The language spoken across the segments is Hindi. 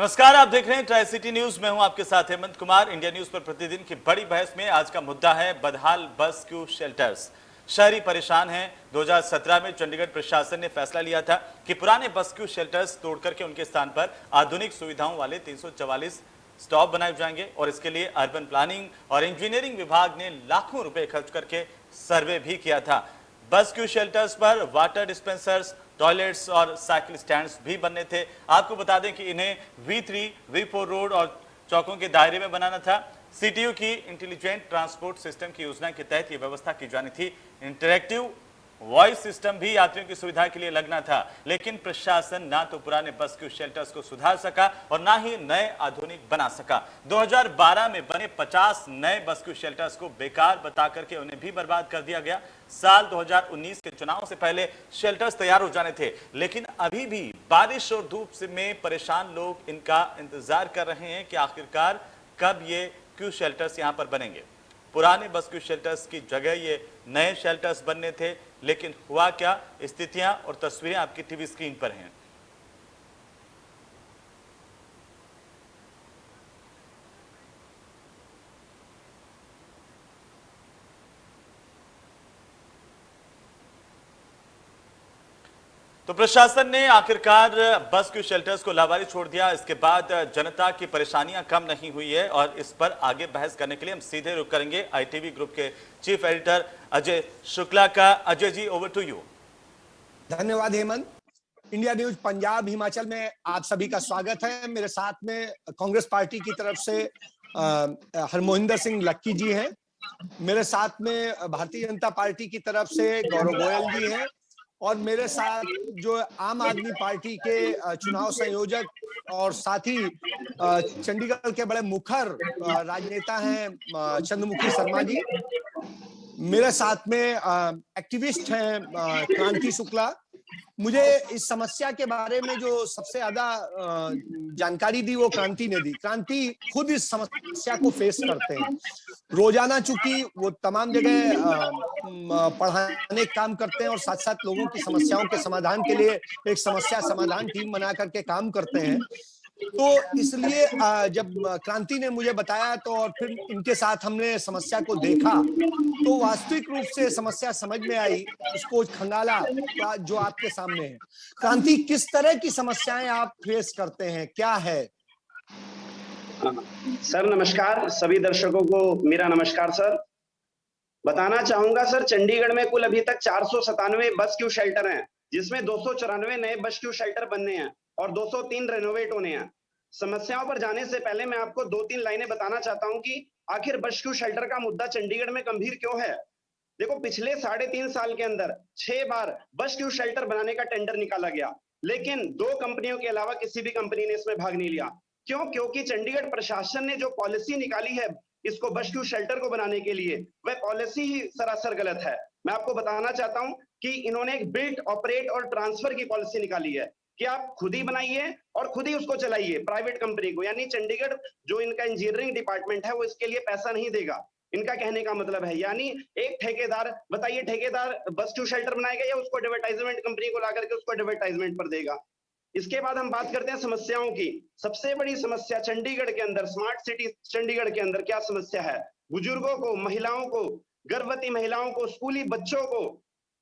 नमस्कार, आप देख रहे हैं ट्राई सिटी न्यूज। मैं हूं आपके साथ हेमंत कुमार। इंडिया न्यूज पर प्रतिदिन की बड़ी बहस में आज का मुद्दा है बदहाल बस क्यू शेल्टर्स। शहरी परेशान हैं। 2017 में चंडीगढ़ प्रशासन ने फैसला लिया था कि पुराने बस क्यू शेल्टर्स तोड़ करके उनके स्थान पर आधुनिक सुविधाओं वाले 344 स्टॉप बनाए जाएंगे और इसके लिए अर्बन प्लानिंग और इंजीनियरिंग विभाग ने लाखों रुपए खर्च करके सर्वे भी किया था। बस क्यू शेल्टर्स पर वाटर डिस्पेंसर्स, टॉयलेट्स और साइकिल स्टैंड्स भी बनने थे। आपको बता दें कि इन्हें V3, V4 रोड और चौकों के दायरे में बनाना था। CTU की इंटेलिजेंट ट्रांसपोर्ट सिस्टम की योजना के तहत ये व्यवस्था की जानी थी। इंटरैक्टिव वॉइस सिस्टम भी यात्रियों की सुविधा के लिए लगना था, लेकिन प्रशासन ना तो पुराने बस क्यू शेल्टर्स को सुधार सका और ना ही नए आधुनिक बना सका। 2012 में बने 50 नए बस क्यू शेल्टर्स को बेकार बता करके उन्हें भी बर्बाद कर दिया गया। साल 2019 के चुनाव से पहले शेल्टर्स तैयार हो जाने थे, लेकिन अभी भी बारिश और धूप में परेशान लोग इनका इंतजार कर रहे हैं कि आखिरकार कब ये क्यू शेल्टर्स यहां पर बनेंगे। पुराने बस क्यू शेल्टर्स की जगह ये नए शेल्टर्स बनने थे, लेकिन हुआ क्या? स्थितियां और तस्वीरें आपकी टीवी स्क्रीन पर हैं। तो प्रशासन ने आखिरकार बस क्यू शेल्टर्स को लावारिस छोड़ दिया। इसके बाद जनता की परेशानियां कम नहीं हुई है और इस पर आगे बहस करने के लिए हम सीधे रुख करेंगे ITV ग्रुप के चीफ एडिटर अजय शुक्ला का। Ajay ji, over to you. धन्यवाद हेमंत। इंडिया न्यूज पंजाब हिमाचल में आप सभी का स्वागत है। मेरे साथ में कांग्रेस पार्टी की तरफ से हरमोहिंदर सिंह लक्की जी हैं। मेरे साथ में भारतीय जनता पार्टी की तरफ से गौरव गोयल जी हैं और मेरे साथ जो आम आदमी पार्टी के चुनाव संयोजक और साथ ही चंडीगढ़ के बड़े मुखर राजनेता हैं चंद्रमुखी शर्मा जी। मेरे साथ में एक्टिविस्ट हैं क्रांति शुक्ला। मुझे इस समस्या के बारे में जो सबसे ज्यादा जानकारी दी वो क्रांति ने दी। क्रांति खुद इस समस्या को फेस करते हैं रोजाना, चूंकि वो तमाम जगह पढ़ाने काम करते हैं और साथ साथ लोगों की समस्याओं के समाधान के लिए एक समस्या समाधान टीम बना करके काम करते हैं। तो इसलिए जब क्रांति ने मुझे बताया तो और फिर इनके साथ हमने समस्या को देखा तो वास्तविक रूप से समस्या समझ में आई, उसको खंगाला जो आपके सामने है। क्रांति, किस तरह की समस्याएं आप फेस करते हैं, क्या है? सर नमस्कार, सभी दर्शकों को मेरा नमस्कार। सर बताना चाहूंगा सर, चंडीगढ़ में कुल अभी तक 497 बस क्यू शेल्टर हैं, जिसमें 294 नए बस क्यू शेल्टर बनने हैं और 203 रेनोवेट होने हैं। समस्याओं पर जाने से पहले मैं आपको 2-3 लाइनें बताना चाहता हूं कि आखिर बस क्यू शेल्टर का मुद्दा चंडीगढ़ में गंभीर क्यों है। देखो, पिछले 3.5 साल के अंदर 6 बार बस क्यू शेल्टर बनाने का टेंडर निकाला गया, लेकिन 2 कंपनियों के अलावा किसी भी कंपनी ने इसमें भाग नहीं लिया। क्यों? क्योंकि चंडीगढ़ प्रशासन ने जो पॉलिसी निकाली है इसको बस क्यू शेल्टर को बनाने के लिए, वह पॉलिसी ही सरासर गलत है। मैं आपको बताना चाहता हूं कि इन्होंने एक बिल्ट, ऑपरेट और ट्रांसफर की पॉलिसी निकाली है कि आप खुद ही बनाइए और खुद ही उसको चलाइए प्राइवेट कंपनी को। यानी चंडीगढ़ जो इनका इंजीनियरिंग डिपार्टमेंट है वो इसके लिए पैसा नहीं देगा। इनका कहने का मतलब है, यानी एक ठेकेदार, बताइए ठेकेदार बस क्यू शेल्टर बनाएगा या उसको एडवर्टाइजमेंट कंपनी को ला करके उसको एडवर्टाइजमेंट पर देगा। इसके बाद हम बात करते हैं समस्याओं की। सबसे बड़ी समस्या चंडीगढ़ के अंदर, स्मार्ट सिटी चंडीगढ़ के अंदर क्या समस्या है? बुजुर्गों को, महिलाओं को, गर्भवती महिलाओं को, स्कूली बच्चों को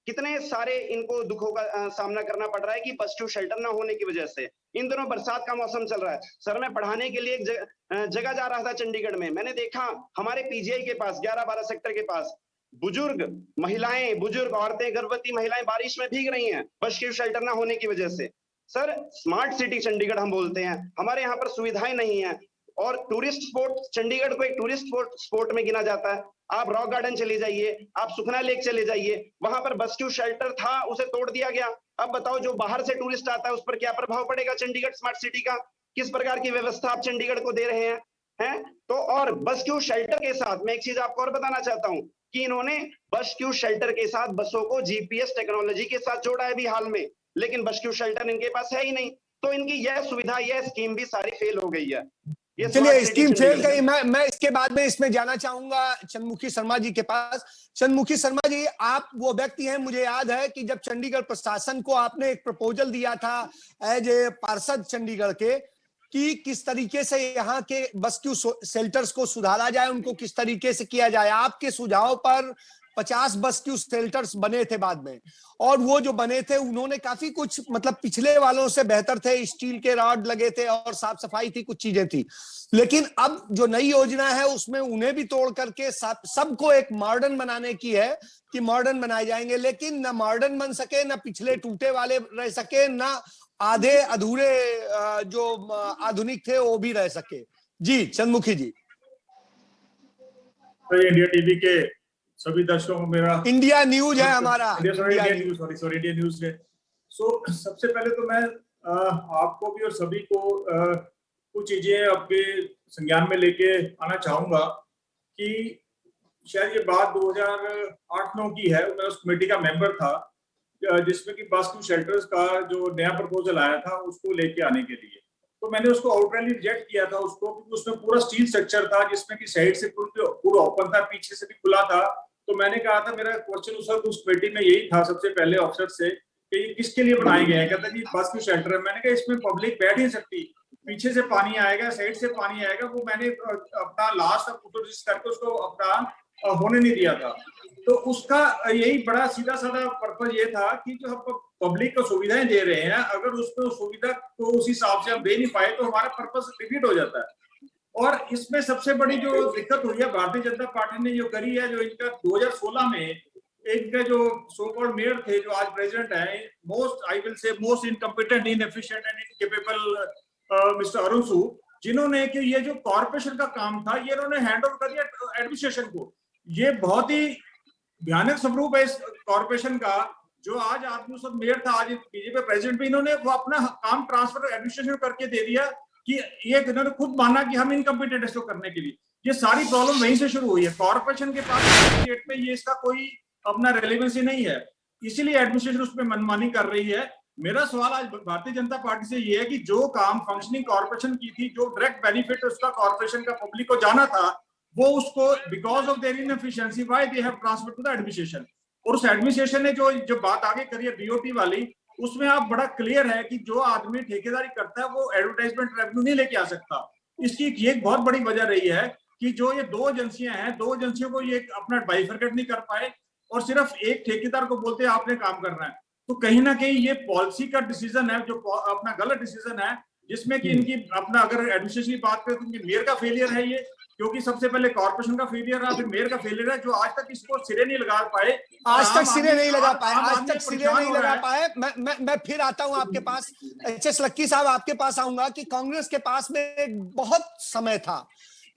कितने सारे इनको दुखों का सामना करना पड़ रहा है कि बस क्यू शेल्टर ना होने की वजह से। इन दिनों बरसात का मौसम चल रहा है। सर मैं पढ़ाने के लिए एक जगह जा रहा था चंडीगढ़ में, मैंने देखा हमारे PGI के पास 11-12 सेक्टर के पास बुजुर्ग महिलाएं, बुजुर्ग औरतें, गर्भवती महिलाएं बारिश में भीग रही हैं बस क्यू शेल्टर ना होने की वजह से। सर स्मार्ट सिटी चंडीगढ़ हम बोलते हैं, हमारे यहाँ पर सुविधाएं नहीं है और टूरिस्ट स्पॉट, चंडीगढ़ को एक टूरिस्ट स्पॉट में गिना जाता है। आप रॉक गार्डन चले जाइए, आप सुखना लेक चले जाइए, वहां पर बस क्यू शेल्टर था, उसे तोड़ दिया गया। अब बताओ जो बाहर से टूरिस्ट आता है उस पर क्या प्रभाव पड़ेगा चंडीगढ़ स्मार्ट सिटी का? किस प्रकार की व्यवस्था आप चंडीगढ़ को दे रहे हैं? तो और बस क्यू शेल्टर के साथ मैं एक चीज आपको और बताना चाहता हूं कि इन्होंने बस क्यू शेल्टर के साथ बसों को GPS टेक्नोलॉजी के साथ जोड़ा है भी हाल में, लेकिन बस क्यू शेल्टर इनके पास है ही नहीं। तो इनकी यह सुविधा, यह स्कीम भी सारी फेल हो गई है। चलिए, स्कीम फेल गई। मैं इसके बाद में इसमें जाना चाहूंगा चंद्रमुखी शर्मा जी के पास। चंद्रमुखी शर्मा जी, आप वो व्यक्ति हैं, मुझे याद है कि जब चंडीगढ़ प्रशासन को आपने एक प्रपोजल दिया था एज ए पार्षद चंडीगढ़ के, कि किस तरीके से यहाँ के रेस्क्यू शेल्टर्स को सुधारा जाए, उनको किस तरीके से किया जाए। आपके सुझाव पर 50 रेस्क्यू शेल्टर्स बने थे बाद में, और वो जो बने थे उन्होंने काफी कुछ मतलब पिछले वालों से बेहतर थे, स्टील के रॉड लगे थे और साफ सफाई थी, कुछ चीजें थी। लेकिन अब जो नई योजना है उसमें उन्हें भी तोड़ करके सबको एक मॉडर्न बनाने की है कि मॉडर्न बनाए जाएंगे, लेकिन ना मॉडर्न बन सके, ना पिछले टूटे वाले रह सके, ना आधे अधूरे जो आधुनिक थे वो भी रह सके। जी चंद्रमुखी जी। इंडिया टीवी के सभी दर्शकों को मेरा, इंडिया न्यूज है हमारा, इंडिया न्यूज है। सबसे पहले तो मैं आपको भी और सभी को कुछ चीजें आपके संज्ञान में लेके आना चाहूंगा कि शायद ये बात 2008-9 की है। मैं उस कमेटी का मेंबर था जिसमें कि रेस्क्यू शेल्टर्स का जो नया प्रपोजल आया था उसको लेके आने के लिए, तो मैंने उसको आउटराइटली रिजेक्ट किया था उसको, क्योंकि उसमें पूरा स्टील स्ट्रक्चर था जिसमें कि साइड से पूरा ओपन था, पीछे से भी खुला था। तो मैंने कहा था, मेरा क्वेश्चन उस कमेटी में यही था सबसे पहले ऑफिसर से कि ये किसके लिए बनाए गए हैं। कहता जी रेस्क्यू शेल्टर है। मैंने कहा इसमें पब्लिक बैठ नहीं सकती, पीछे से पानी आएगा, साइड से पानी आएगा। वो मैंने अपना लास्ट करके उसको अपना होने नहीं दिया था। तो उसका यही बड़ा सीधा साधा पर्पज ये था कि जो हम पब्लिक को सुविधाएं दे रहे हैं, अगर उसको सुविधा को उस हिसाब से हम दे नहीं पाए तो हमारा पर्पज डिफीट हो जाता है। और इसमें सबसे बड़ी जो दिक्कत हुई है भारतीय जनता पार्टी ने जो करी है, जो इनका 2016 में इनका जो सो कॉल्ड मेयर थे, जो आज प्रेसिडेंट है, most incompetent, inefficient and incapable mister Arun Sood, जिन्होंने कि ये जो कॉर्पोरेशन का काम था ये इन्होंने हैंड ओवर कर दिया एडमिनिस्ट्रेशन को। ये बहुत ही भयानक स्वरूप है इस कॉर्पोरेशन का। जो आज आदमी सब मेयर था, आज बीजेपी प्रेसिडेंट भी, इन्होंने वो अपना काम ट्रांसफर एडमिनिस्ट्रेशन करके दे दिया कि ये इन्होंने खुद माना कि हम इनकम्पिटेंट इसको करने के लिए। ये सारी प्रॉब्लम वहीं से शुरू हुई है। कॉर्पोरेशन के पास स्टेट में ये इसका कोई अपना रेलेवेंसी नहीं है, इसीलिए एडमिनिस्ट्रेशन उसमें मनमानी कर रही है। मेरा सवाल आज भारतीय जनता पार्टी से ये है कि जो काम फंक्शनिंग कॉर्पोरेशन की थी, जो डायरेक्ट बेनिफिट उसका कॉर्पोरेशन का पब्लिक को जाना था, वो उसको because of their inefficiency why they have transferred to the administration. और उस एडमिनिस्ट्रेशन ने जो बात आगे करी है बीओटी वाली, उसमें आप बड़ा क्लियर है कि जो आदमी ठेकेदारी करता है वो एडवर्टाइजमेंट रेवेन्यू नहीं लेके आ सकता। इसकी एक बहुत बड़ी वजह रही है कि जो ये दो एजेंसियां हैं, दो एजेंसियों को ये अपना बाइफरकेट नहीं कर पाए और सिर्फ एक ठेकेदार को बोलते हैं आपने काम करना है। तो कहीं ना कहीं ये पॉलिसी का डिसीजन है, जो अपना गलत डिसीजन है, जिसमें कि इनकी अपना अगर एडमिनिस्ट्रेशन की बात करें तो इनकी मेयर का फेलियर है ये, क्योंकि सबसे पहले कॉर्पोरेशन का फेलियर रहा, फिर मेयर का फेलियर है, जो आज तक इसको सिरे नहीं लगा पाए। आज तक सिरे नहीं लगा पाए। मैं फिर आता हूं आपके पास, एचएस लक्की साहब आपके पास आऊंगा कि कांग्रेस के पास में एक बहुत समय था,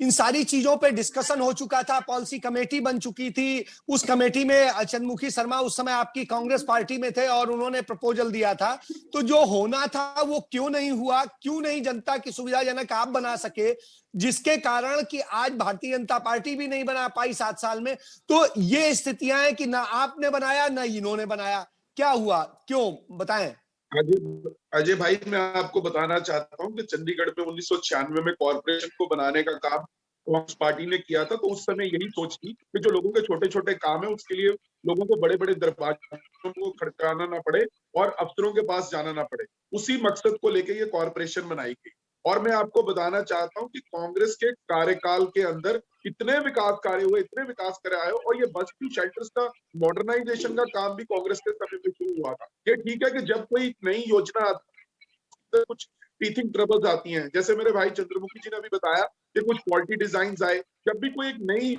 इन सारी चीजों पे डिस्कशन हो चुका था, पॉलिसी कमेटी बन चुकी थी। उस कमेटी में चंद्रमुखी शर्मा उस समय आपकी कांग्रेस पार्टी में थे और उन्होंने प्रपोजल दिया था। तो जो होना था वो क्यों नहीं हुआ, क्यों नहीं जनता की सुविधाजनक आप बना सके, जिसके कारण कि आज भारतीय जनता पार्टी भी नहीं बना पाई 7 साल में। तो ये स्थितियां हैं कि ना आपने बनाया ना इन्होंने बनाया, क्या हुआ, क्यों, बताएं। अजय भाई, मैं आपको बताना चाहता हूं कि चंडीगढ़ में 1996 में कॉर्पोरेशन को बनाने का काम कांग्रेस पार्टी ने किया था। तो उस समय यही सोच थी कि जो लोगों के छोटे छोटे काम है उसके लिए लोगों को बड़े बड़े दरबारों को खड़काना ना पड़े और अफसरों के पास जाना ना पड़े, उसी मकसद को लेकर ये कॉर्पोरेशन बनाई गई। और मैं आपको बताना चाहता हूं कि कांग्रेस के कार्यकाल के अंदर इतने विकास कार्य हुए, इतने विकास कराए, और ये रेस्क्यू शेल्टर्स का मॉडर्नाइजेशन का काम भी कांग्रेस के समय में शुरू हुआ था। ये ठीक है कि जब कोई नई योजना तो कुछ टीथिंग ट्रबल्स आती हैं, जैसे मेरे भाई चंद्रमुखी जी ने अभी बताया कि कुछ क्वालिटी डिजाइन आए, जब भी कोई एक नई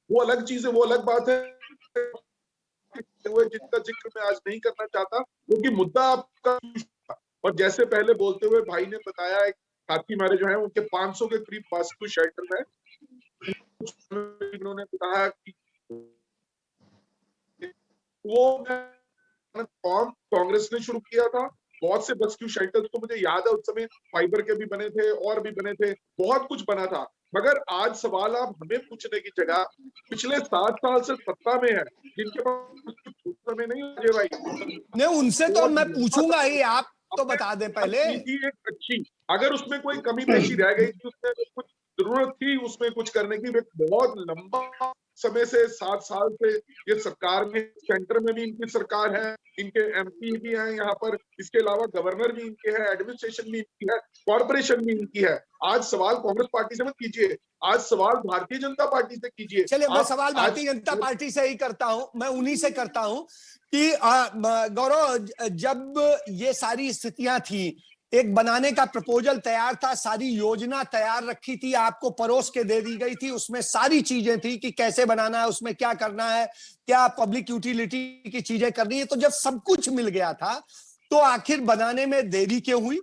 वो अलग चीज है, वो अलग बात है जिनका जिक्र मैं आज नहीं करना चाहता, क्योंकि मुद्दा आपका। और जैसे पहले बोलते हुए भाई ने बताया, एक साथी हमारे जो है उनके 500 के करीब रेस्क्यू शेल्टर है। उन्होंने बताया कि वो फॉर्म कांग्रेस ने शुरू किया था। बहुत से रेस्क्यू शेल्टर्स तो मुझे याद है उस समय फाइबर के भी बने थे और भी बने थे, बहुत कुछ बना था। मगर आज सवाल आप हमें पूछने की जगह पिछले 7 साल से सत्ता में है जिनके पास समय नहीं, अजय भाई नहीं, उनसे तो मैं पूछूंगा ही, आप तो बता दें पहले। एक अच्छी, अगर उसमें कोई कमी पेशी रह गई थी, उसमें कुछ जरूरत थी उसमें कुछ करने की, बहुत लंबा समय से 7 साल से ये सरकार में, सेंटर में भी इनकी सरकार है, इनके एमपी भी हैं यहाँ पर, इसके अलावा गवर्नर भी इनके हैं, एडमिनिस्ट्रेशन भी इनकी है, कॉर्पोरेशन भी इनकी है। आज सवाल कांग्रेस पार्टी से मत कीजिए, आज सवाल भारतीय जनता पार्टी से कीजिए। चलिए मैं सवाल भारतीय जनता पार्टी से ही करता हूं, मैं उन्हीं से करता हूं कि गौरव, जब ये सारी स्थितियां थी, एक बनाने का प्रपोजल तैयार था, सारी योजना तैयार रखी थी, आपको परोस के दे दी गई थी, उसमें सारी चीजें थी कि कैसे बनाना है, उसमें क्या करना है, क्या पब्लिक यूटिलिटी की चीजें करनी है। तो जब सब कुछ मिल गया था तो आखिर बनाने में देरी क्यों हुई?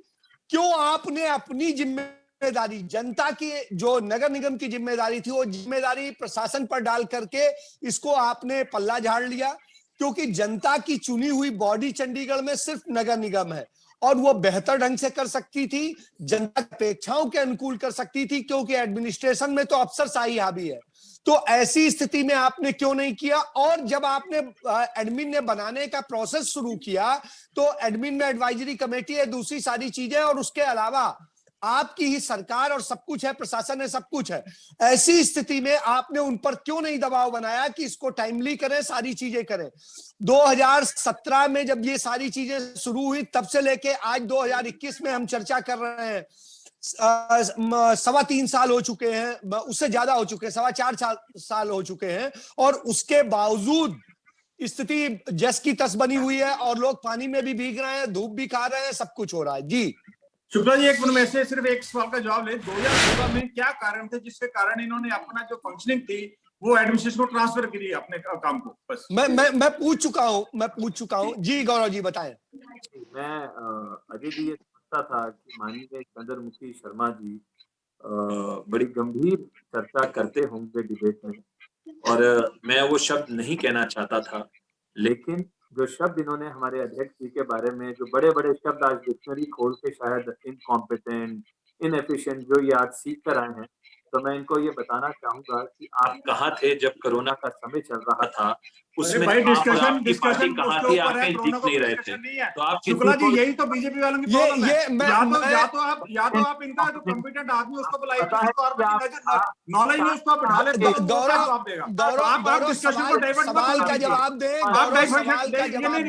क्यों आपने अपनी जिम्मेदारी, जनता की जो नगर निगम की जिम्मेदारी थी, वो जिम्मेदारी प्रशासन पर डाल करके इसको आपने पल्ला झाड़ लिया? क्योंकि जनता की चुनी हुई बॉडी चंडीगढ़ में सिर्फ नगर निगम है और वो बेहतर ढंग से कर सकती थी, जनता की अपेक्षाओं के अनुकूल कर सकती थी, क्योंकि एडमिनिस्ट्रेशन में तो अफसरशाही हावी है। तो ऐसी स्थिति में आपने क्यों नहीं किया? और जब आपने एडमिन ने बनाने का प्रोसेस शुरू किया तो एडमिन में एडवाइजरी कमेटी है, दूसरी सारी चीजें, और उसके अलावा आपकी ही सरकार और सब कुछ है, प्रशासन है, सब कुछ है। ऐसी स्थिति में आपने उन पर क्यों नहीं दबाव बनाया कि इसको टाइमली करें, सारी चीजें करें? 2017 में जब ये सारी चीजें शुरू हुई, तब से लेके आज 2021 में हम चर्चा कर रहे हैं, 3.25 साल हो चुके हैं, उससे ज्यादा हो चुके हैं, 4.25 साल हो चुके हैं, और उसके बावजूद स्थिति जस की तस बनी हुई है और लोग पानी में भी भीग रहे हैं, धूप भी खा रहे हैं, सब कुछ हो रहा है। जी शुक्ला जी, एक मिनट में से सिर्फ एक सवाल का जवाब ले। 2014 में क्या कारण थे जिसके कारण इन्होंने अपना जो फंक्शनिंग थी वो एडमिनिस्ट्रेशन को ट्रांसफर करी अपने काम को? बस मैं पूछ चुका हूं। जी गौरव जी बताएं। मैं अजय जी ये समझता था कि माननीय चंद्रमुखी शर्मा जी बड़ी गंभीर चर्चा करते होंगे डिबेट में, और मैं वो शब्द नहीं कहना चाहता था, लेकिन जो शब्द इन्होंने हमारे अध्यक्ष जी के बारे में, जो बड़े बड़े शब्द आज डिक्शनरी खोल के शायद इनकॉम्पिटेंट, इनएफिशिएंट जो ये आज सीख कर आए हैं, तो मैं इनको ये बताना चाहूंगा कि आप कहाँ थे जब कोरोना का समय चल रहा था, उसमें भाई आप और डिस्कशन आपकी पार्टी कहाँ थी, आप कहीं दिख नहीं रहे थे। तो आप शुक्ला जी, यही तो बीजेपी वालों की प्रॉब्लम है। या तो आप इनका जो कॉम्पिटेंट आदमी उसको बुलाइए, नॉलेज में उसको आप ढाले, जवाब देगा। आप डिस्कशन को डाइवर्ट सवाल का जवाब दें।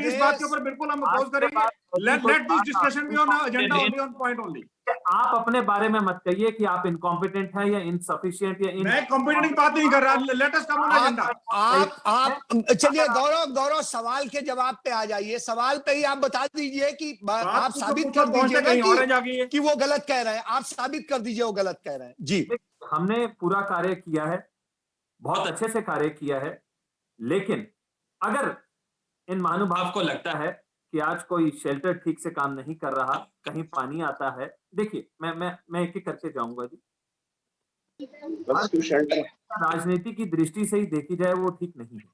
इस बात के ऊपर बिल्कुल हम अपोज करेंगे। Let this discussion be on agenda only, on point only. आप अपने बारे में मत कहिए कि आप इनकॉम्पिटेंट हैं या इनसफिशिएंट या मैं कॉम्पिटेंट की बात नहीं कर रहा। Let us come on agenda. आप चलिए गौरव सवाल के जवाब पे आ जाइए। सवाल पे ही आप बता दीजिए कि आप साबित कर दीजिए कि वो गलत कह रहे हैं। आप साबित कर दीजिए वो गलत कह रहे हैं। जी, हमने पूरा कार्य किया है, बहुत अच्छे से कार्य किया है, लेकिन अगर इन महानुभाव को लगता है कि आज कोई शेल्टर ठीक से काम नहीं कर रहा, कहीं पानी आता है, देखिए मैं एक एक करके जाऊंगा जी। राजनीति की दृष्टि से ही देखी जाए वो ठीक नहीं है।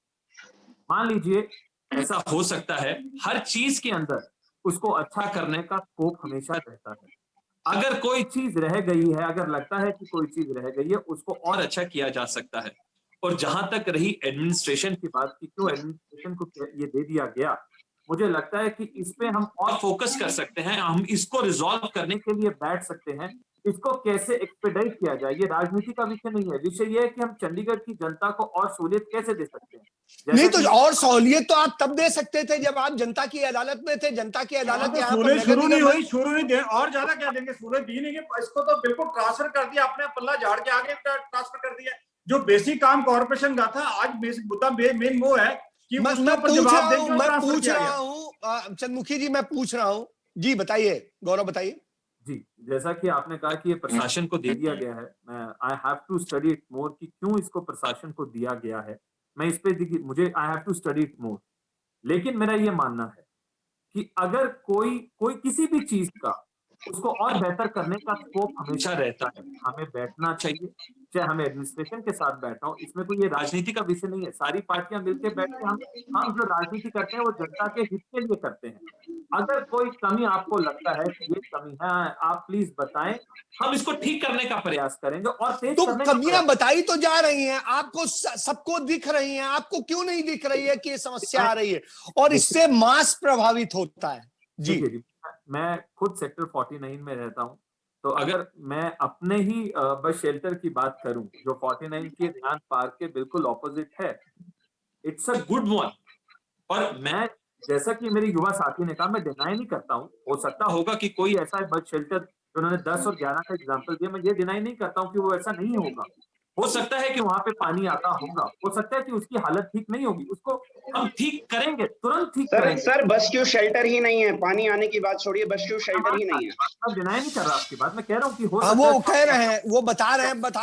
मान लीजिए ऐसा हो सकता है, हर चीज के अंदर उसको अच्छा करने का स्कोप हमेशा रहता है। अगर कोई चीज रह गई है, अगर लगता है कि कोई चीज रह गई है, उसको और अच्छा किया जा सकता है। और जहां तक रही एडमिनिस्ट्रेशन की बात की, क्यों एडमिनिस्ट्रेशन को ये दे दिया गया, मुझे लगता है कि इस पे हम और फोकस कर सकते हैं, हम इसको रिजॉल्व करने के लिए बैठ सकते हैं, इसको कैसे एक्सपेडाइट किया जाए। ये राजनीति का विषय नहीं है, विषय ये है कि हम चंडीगढ़ की जनता को और सहूलियत कैसे दे सकते हैं। नहीं तो और सहूलियत तो आप तब दे सकते थे जब आप जनता की अदालत में थे। जनता की अदालत यहाँ पर शुरू नहीं दे, और ज्यादा क्या देंगे? सहूलियत दी नहीं, इसको तो बिल्कुल ट्रांसफर कर दिया, अपने पल्ला झाड़ के आगे ट्रांसफर कर दिया। जो बेसिक काम कॉर्पोरेशन का था, आज बेसिक मुद्दा मेन वो है कि मैं पूछ रहा हूँ चंद्रमुखी जी, मैं पूछ रहा हूँ। जी बताइए गौरव, बताइए। जी, जैसा कि आपने कहा कि ये प्रशासन को दे दिया गया है, मैं I have to study it more कि क्यों इसको प्रशासन को दिया गया है। मैं इस पे मुझे I have to study it more. लेकिन मेरा ये मानना है कि अगर कोई किसी भी चीज का उसको और बेहतर करने का स्कोप हमेशा रहता है, हमें बैठना चाहिए, चाहे हमें एडमिनिस्ट्रेशन के साथ बैठना हो। इसमें कोई ये राजनीति का विषय नहीं है, सारी पार्टियां मिलकर बैठ के हम जो राजनीति करते हैं वो जनता के हित के लिए करते हैं। अगर कोई कमी आपको लगता है कि ये कमी है, आप प्लीज बताएं, हम इसको ठीक करने का प्रयास करेंगे। और तो कमियां बताई तो जा रही हैं, आपको सबको दिख रही हैं, आपको क्यों नहीं दिख रही है कि ये समस्या आ रही है और इससे मास प्रभावित होता है? जी, मैं खुद सेक्टर 49 में रहता हूं। तो अगर मैं अपने ही बस शेल्टर की बात करूं जो 49 के ध्यान पार्क के बिल्कुल ऑपोजिट है, इट्स अ गुड वन। और मैं, जैसा कि मेरे युवा साथी ने कहा, मैं डिनाई नहीं करता हूं, हो सकता होगा कि कोई ऐसा बस शेल्टर, उन्होंने 10 और 11 का एग्जांपल दिया, मैं ये डिनाई नहीं करता हूं कि वो ऐसा नहीं होगा। हो सकता है कि वहां पे पानी आता होगा, हो सकता है कि उसकी हालत ठीक नहीं होगी, उसको हम ठीक करेंगे, तुरंत ठीक सर करेंगे। सर बस क्यों शेल्टर ही नहीं है, पानी आने की बात छोड़िए, बस क्यों शेल्टर ही नहीं है। मैं डिनाई नहीं कर रहा आपकी बात, मैं कह रहा हूँ कि हो हाँ, सकता वो है कह रहे हैं, वो बता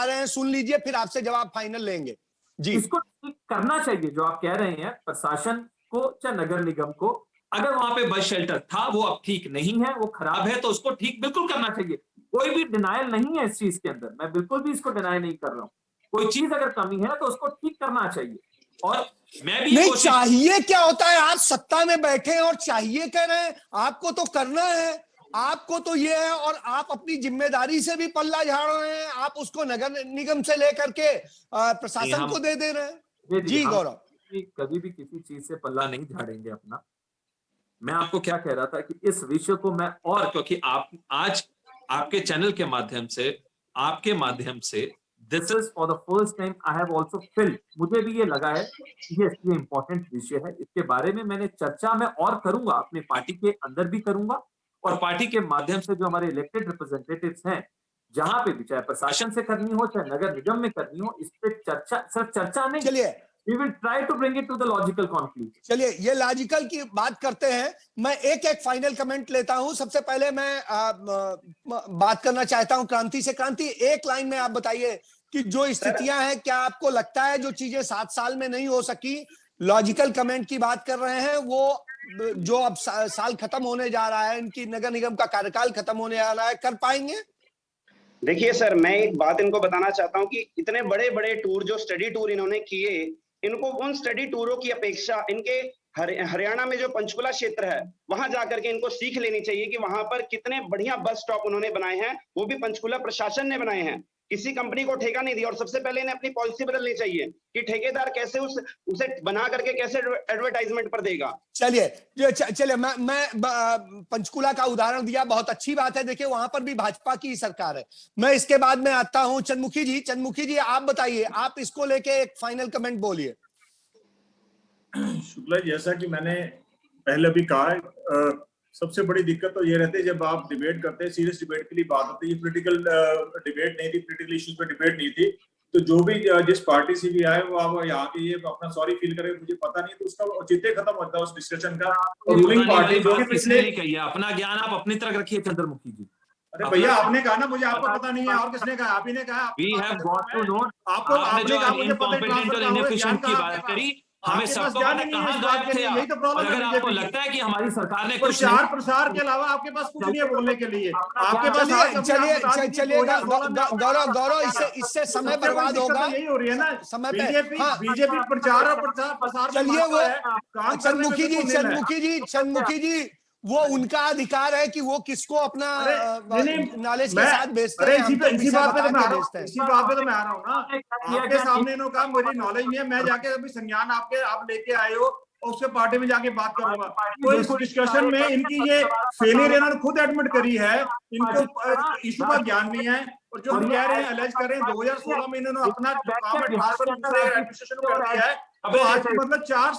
रहे हैं, सुन लीजिए फिर आपसे जवाब फाइनल लेंगे। जी। इसको ठीक करना चाहिए। जो आप कह रहे हैं प्रशासन को चाहे नगर निगम को, अगर वहां पे बस शेल्टर था वो अब ठीक नहीं है, वो खराब है, तो उसको ठीक बिल्कुल करना चाहिए। कोई भी डिनायल नहीं है इस चीज के अंदर, मैं बिल्कुल भी इसको डिनाई नहीं कर रहा हूं। कोई चीज अगर कमी है तो उसको ठीक करना चाहिए। और मैं भी ये नहीं, कोशिश, चाहिए क्या होता है? आप सत्ता में बैठे हैं और चाहिए कह रहे हैं, आपको तो करना है, आपको तो ये है, और आप अपनी जिम्मेदारी से भी पल्ला झाड़ रहे हैं, आप उसको नगर निगम से लेकर के प्रशासन हम को दे रहे हैं। जी जी हम गौरव। कभी भी किसी चीज से पल्ला नहीं झाड़ेंगे अपना। मैं आपको क्या कह रहा था कि इस विषय को मैं, और क्योंकि आप आज आपके चैनल के माध्यम से, आपके माध्यम से, this is for the first time I have also field, मुझे भी ये लगा है कि ये इंपॉर्टेंट विषय है, इसके बारे में मैंने चर्चा में और करूंगा, अपनी पार्टी के अंदर भी करूंगा, और पार्टी के माध्यम से जो हमारे इलेक्टेड रिप्रेजेंटेटिव्स हैं, जहां पे भी, चाहे प्रशासन से करनी हो चाहे नगर निगम में करनी हो, इस पे चर्चा, सिर्फ चर्चा नहीं, चलिए we will try to bring it to the logical conclusion. चलिए, ये लॉजिकल की बात करते हैं। मैं एक एक फाइनल कमेंट लेता हूं। सबसे पहले मैं बात करना चाहता हूं क्रांति से। क्रांति, एक लाइन में आप बताइए कि जो स्थितियां हैं, क्या आपको लगता है जो चीजें 7 साल में नहीं हो सकी, लॉजिकल कमेंट की बात कर रहे हैं, वो जो अब साल खत्म होने जा रहा है, इनकी नगर निगम का कार्यकाल खत्म होने जा रहा है, कर पाएंगे? देखिए सर, मैं एक बात इनको बताना चाहता हूं कि इतने बड़े बड़े टूर, जो स्टडी टूर इन्होंने किए, इनको उन स्टडी टूरों की अपेक्षा इनके हरियाणा में जो पंचकुला क्षेत्र है, वहां जाकर के इनको सीख लेनी चाहिए कि वहां पर कितने बढ़िया बस स्टॉप उन्होंने बनाए हैं, वो भी पंचकुला प्रशासन ने बनाए हैं, किसी कंपनी को ठेका नहीं दिया। और सबसे पहले इन्हें अपनी पॉलिसी बदलनी चाहिए कि ठेकेदार कैसे उसे बना करके कैसे एडवर्टाइजमेंट पर देगा। चलिए, मैं पंचकुला का उदाहरण दिया, बहुत अच्छी बात है। देखिए, वहां पर भी भाजपा की सरकार है। मैं इसके बाद में आता हूं चंद्रमुखी जी। चंद्रमुखी जी, आप बताइए, आप इसको लेके एक फाइनल कमेंट बोलिए। शुक्ला जी, जैसा कि मैंने पहले भी कहा है, सबसे बड़ी दिक्कत तो ये रहती है जब आप डिबेट करते हैं, सीरियस डिबेट के लिए बात होती है, पॉलिटिकल डिबेट नहीं थी, पॉलिटिकल इश्यूज पे डिबेट नहीं थी, तो जो भी जिस पार्टी से भी आए वो आप यहाँ के ये अपना सॉरी फील करे, मुझे पता नहीं, तो उसका औचित्य खत्म होता है उस डिस्कशन का। और रूलिंग पार्टी जो कि पिछले, कही है, अपना ज्ञान आप अपनी तरफ रखिए चंद्रमुखी जी। अरे भैया आपने कहा ना, मुझे आपको पता नहीं है, और किसने कहा? आप ही ने कहा। We have got to know, आपको आपने कहा मुझे पता है, incompetent और inefficient की बात करी, हमें सबको पता कहां गायब थे आप। यही तो प्रॉब्लम और अगर है। आपको लगता है कि हमारी सरकार ने कुछ प्रचार प्रसार के अलावा आपके पास कुछ नहीं है बोलने के लिए। आपके पास चलिए गौरव, इससे समय बर्बाद होगा। यही हो रही है ना, समय पे बीजेपी प्रचार और प्रसार। चलिए, वो चंद्रमुखी जी, वो उनका अधिकार है कि वो किसको अपना नॉलेज के साथ भेजते हैं। इसी बात पे तो मैं आ रहा हूँ ना, आपके सामने इन्होंने कहा मुझे नॉलेज नहीं है, मैं जाके अभी संज्ञान आप लेके आए हो और उसके पार्टी में जाके बात करूंगा। तो इस डिस्कशन में इनकी ये फेलियर इन्होंने खुद एडमिट करी है, इनको इशू का ज्ञान नहीं है। और जो हम कह रहे हैं, अलेज कर रहे हैं, 2016 में इन्होंने अपना काम ट्रांसफर दूसरे एडमिनिस्ट्रेशन को कर दिया है। तो आज मतलब 4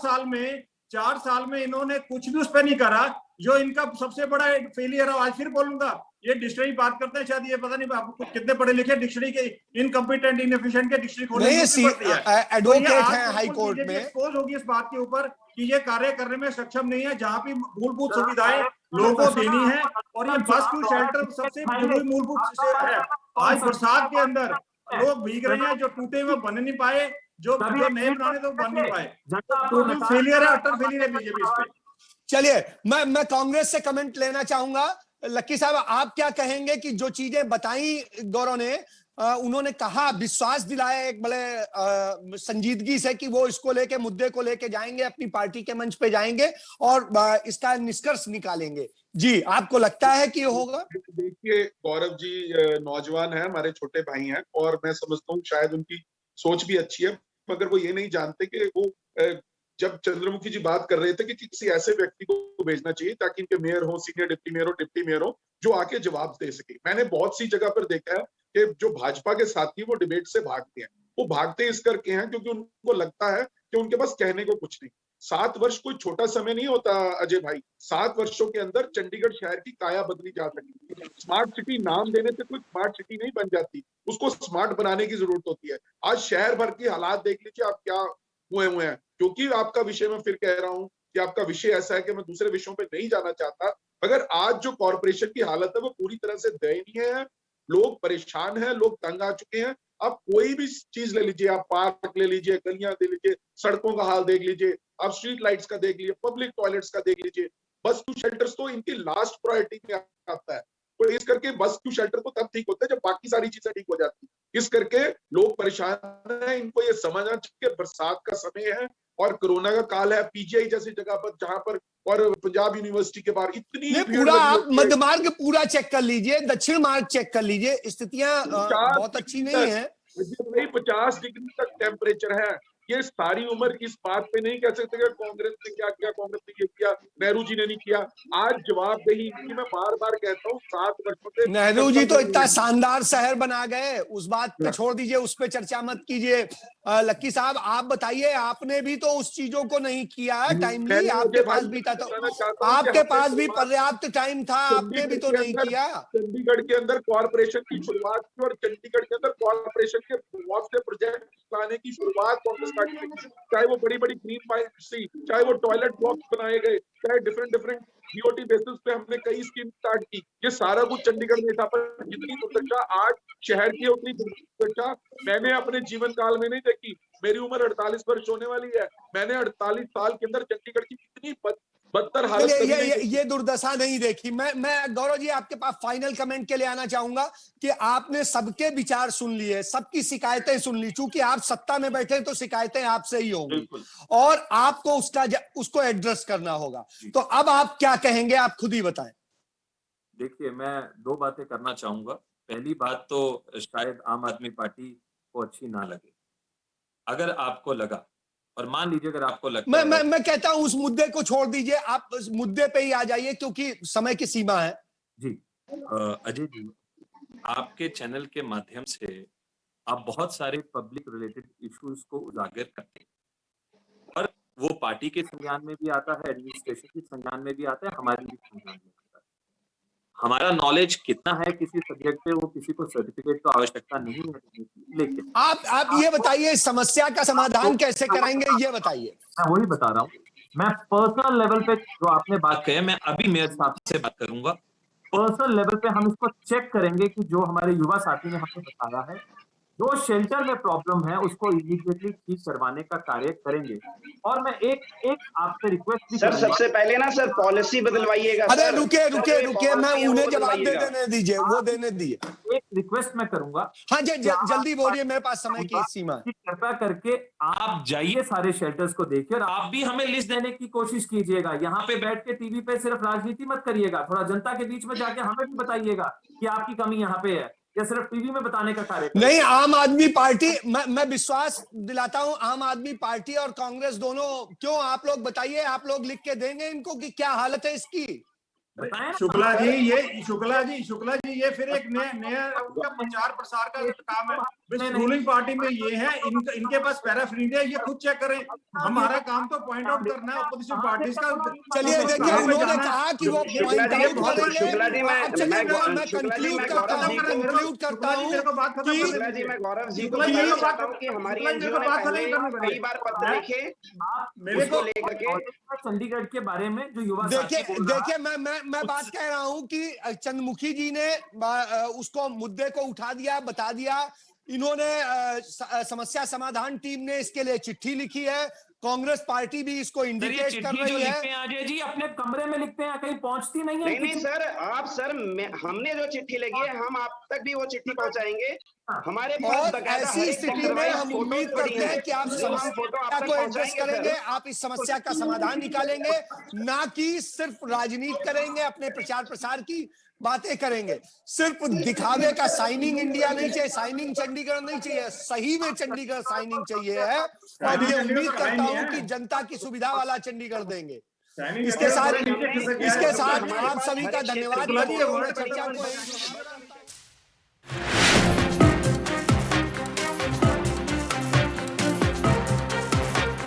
साल में इन्होंने कुछ भी उस पर नहीं करा, जो इनका सबसे बड़ा फेलियर है। आज फिर बोलूंगा, ये डिक्शनरी बात करते हैं, शायद ये पता नहीं आपको कितने पढ़े लिखे, डिक्शनरी के इनकम्पिटेंट इनएफिशिएंट के डिक्शनरी खोलने की एडवोकेट हैं हाई कोर्ट में, एक्सपोज होगी इस बात के ऊपर कि ये कार्य करने में सक्षम नहीं है, जहां भी मूलभूत सुविधाएं लोगों को देनी है। और ये बस क्यू शेल्टर सबसे मूलभूत है। आज बरसात के अंदर लोग भीग रहे हैं, जो टूटे हुए बन नहीं पाए, जो नए बनाने तो बन नहीं पाए। टोटल फेलियर है, अटर फेलियर है बीजेपी इस पे। चलिए, मैं कांग्रेस से कमेंट लेना चाहूंगा। लक्की साहब, आप क्या कहेंगे कि जो चीजें बताई गौरव ने, उन्होंने कहा, विश्वास दिलाया एक बड़े संजीदगी से कि वो इसको लेके, मुद्दे को लेके जाएंगे, अपनी पार्टी के मंच पे जाएंगे और इसका निष्कर्ष निकालेंगे। जी, आपको लगता है कि ये होगा? देखिए गौरव जी नौजवान है, हमारे छोटे भाई हैं, और मैं समझता हूँ शायद उनकी सोच भी अच्छी है, मगर वो ये नहीं जानते कि वो जब चंद्रमुखी जी बात कर रहे थे कि किसी ऐसे व्यक्ति को भेजना चाहिए ताकि इनके मेयर हो, सीनियर डिप्टी मेयर हो, जो आके जवाब दे सके। मैंने बहुत सी जगह पर देखा है कि जो भाजपा के साथी वो डिबेट से भागते हैं। वो भागते इस करके हैं क्योंकि उनको लगता है कि उनके पास कहने को कुछ नहीं। 7 वर्ष कोई छोटा समय नहीं होता अजय भाई। 7 वर्षों के अंदर चंडीगढ़ शहर की काया बदली जा सकती है। स्मार्ट सिटी नाम देने से कोई स्मार्ट सिटी नहीं बन जाती, उसको स्मार्ट बनाने की जरूरत होती है। आज शहर भर की हालात देख लीजिए आप क्या हुए हैं। क्योंकि आपका विषय मैं फिर कह रहा हूं कि आपका विषय ऐसा है कि मैं दूसरे विषयों पे नहीं जाना चाहता, मगर आज जो कॉरपोरेशन की हालत है वो पूरी तरह से दयनीय है। लोग परेशान हैं, लोग तंग आ चुके हैं। आप कोई भी चीज ले लीजिए, आप पार्क ले लीजिए, गलियां दे लीजिए, सड़कों का हाल देख लीजिए, आप स्ट्रीट लाइट्स का देख लीजिए, पब्लिक टॉयलेट्स का देख लीजिए। बस टू शेल्टर्स तो इनकी लास्ट प्रायोरिटी में आता है। तो इस करके बस टू शेल्टर तो तब ठीक होता है जब बाकी सारी चीजें ठीक हो जाती है। इस करके लोग परेशान हैं। इनको ये समझना चाहिए बरसात का समय है और कोरोना का काल है। पीजीआई जैसी जगह पर जहां पर और पंजाब यूनिवर्सिटी के बाहर इतनी पूरा आप मध्य मार्ग पूरा चेक कर लीजिए, दक्षिण मार्ग चेक कर लीजिए, स्थितियां बहुत अच्छी नहीं है। 50 डिग्री तक टेम्परेचर है। ये सारी उम्र इस बात पे नहीं कह सकते कि कांग्रेस ने क्या किया, कांग्रेस ने ये किया, नेहरू जी ने नहीं किया। आज जवाबदेही इनकी, मैं बार बार कहता हूँ, 7 वर्षों से नेहरू जी तो इतना शानदार शहर बना गए, उस बात पे छोड़ दीजिए, उस पे चर्चा मत कीजिए। लक्की साहब आप बताइए, आपने भी तो उस चीजों को नहीं किया टाइमली, आपके पास भी था, तो आपके पास भी पर्याप्त टाइम था, आपने भी तो नहीं किया। चंडीगढ़ के अंदर कॉर्पोरेशन की शुरुआत की और चंडीगढ़ के अंदर कॉर्पोरेशन के बहुत से प्रोजेक्ट लाने की शुरुआत कांग्रेस पार्टी ने की। चाहे वो बड़ी बड़ी ग्रीन पाइप्स थी, चाहे वो टॉयलेट ब्लॉक्स बनाए गए, चाहे डिफरेंट डिफरेंट बीओटी बेसिस पे हमने कई स्कीम स्टार्ट की। ये सारा कुछ चंडीगढ़ में था। पर जितनी दुर्दशा आज शहर की, उतनी दुर्दशा मैंने अपने जीवन काल में नहीं देखी। मेरी उम्र 48 वर्ष होने वाली है। मैंने 48 साल के अंदर चंडीगढ़ की कितनी बदतर हालत ये दुर्दशा नहीं देखी। मैं गौरव जी आपके पास फाइनल कमेंट के लिए आना चाहूंगा कि आपने सबके विचार सुन लिए, सबकी शिकायतें सुन ली। चूंकि आप सत्ता में बैठे तो शिकायतें आपसे ही होंगी और आपको उसको एड्रेस करना होगा। तो अब आप क्या कहेंगे, आप खुद ही बताएं। देखिए, मैं 2 बातें करना चाहूंगा। पहली बात तो शायद आम आदमी पार्टी को अच्छी ना लगे। अगर आपको लगा, और मान लीजिए अगर आपको लगता है, मैं कहता हूं उस मुद्दे को छोड़ दीजिए, आप उस मुद्दे पे ही आ जाइए क्योंकि समय की सीमा है। जी अजय जी, आपके चैनल के माध्यम से आप बहुत सारे पब्लिक रिलेटेड इश्यूज को उजागर करते हैं और वो पार्टी के संज्ञान में भी आता है, एडमिनिस्ट्रेशन के संज्ञान में भी आता है, हमारे भी संज्ञान में आता है। हमारा नॉलेज कितना है किसी सब्जेक्ट पे, वो किसी को सर्टिफिकेट तो आवश्यकता नहीं है, लेकिन आप ये बताइए समस्या का समाधान कैसे करेंगे, ये बताइए। मैं वही बता रहा हूँ। मैं पर्सनल लेवल पे जो आपने बात कही है, मैं अभी मेयर साहब से बात करूंगा। पर्सनल लेवल पे हम इसको चेक करेंगे कि जो हमारे युवा साथी ने हमें बताया है, जो शेल्टर में प्रॉब्लम है उसको इमीडिएटली ठीक करवाने का कार्य करेंगे। और मैं एक आपसे रिक्वेस्ट भी सर, सबसे पहले ना सर पॉलिसी बदलवाइएगा। अरे रुके, मैं उन्हें जवाब दे देने दीजिए, वो देने दीजिए। एक रिक्वेस्ट मैं करूंगा। हाँ जल्दी बोलिए, मेरे पास समय की सीमा है। कृपया करके आप जाइए सारे शेल्टर्स को देखिए और आप भी हमें लिस्ट देने की कोशिश कीजिएगा। यहाँ पे बैठ के टीवी पे सिर्फ राजनीति मत करिएगा, थोड़ा जनता के बीच में जाके हमें भी बताइएगा कि आपकी कमी यहाँ पे है, या सिर्फ टीवी में बताने का कार्य नहीं। आम आदमी पार्टी, मैं विश्वास दिलाता हूं, आम आदमी पार्टी और कांग्रेस दोनों, क्यों, आप लोग बताइए, आप लोग लिख के देंगे इनको कि क्या हालत है इसकी। शुक्ला जी ये फिर एक नया उनका प्रचार प्रसार का काम है। रूलिंग पार्टी में ये है, इनके पास पैराफ्रीडिया, ये खुद चेक करें। हमारा काम तो पॉइंट आउट करना है अपोजिशन पार्टीज का। चलिए देखिए, उन्होंने कहा कि वो पॉइंट आउट करेंगे। शुक्ला जी मैं कंक्लूड करता हूं शुक्ला जी, मैं गौरव जी को बताना चाहता हूं कि हमारी एनजीओ ने पहले कई बार पत्र लिखे मेरे को लेकर के चंडीगढ़ के बारे में जो युवा देखिए मैं बात कह रहा हूं कि चंद्रमुखी जी ने उसको मुद्दे को उठा दिया, बता दिया। इन्होंने समस्या समाधान टीम ने इसके लिए चिट्ठी लिखी है, कांग्रेस पार्टी भी इसको इंडिकेट कर रही है। अजय जी अपने कमरे में लिखते हैं, कहीं पहुंचती नहीं है। नहीं सर, हमने जो चिट्ठी लगी है, हम आप तक भी वो चिट्ठी पहुंचाएंगे। हमारे पास ऐसी स्थिति में हम उम्मीद करते हैं कि आप समस्या को एड्रेस करेंगे, आप इस समस्या का समाधान निकालेंगे, ना कि सिर्फ राजनीति करेंगे, अपने प्रचार प्रसार की बातें करेंगे। सिर्फ दिखावे का साइनिंग इंडिया नहीं चाहिए, साइनिंग चंडीगढ़ नहीं चाहिए, सही में चंडीगढ़ साइनिंग चाहिए है। और ये उम्मीद करता हूं कि जनता की सुविधा वाला चंडीगढ़ देंगे। सैनिक इसके अगर साथ थोड़े नीचे खिसक गया है, इसके तो साथ हमारे आप पास सभी का हर एक धन्यवाद क्षेत्र करते में हुए चर्चा को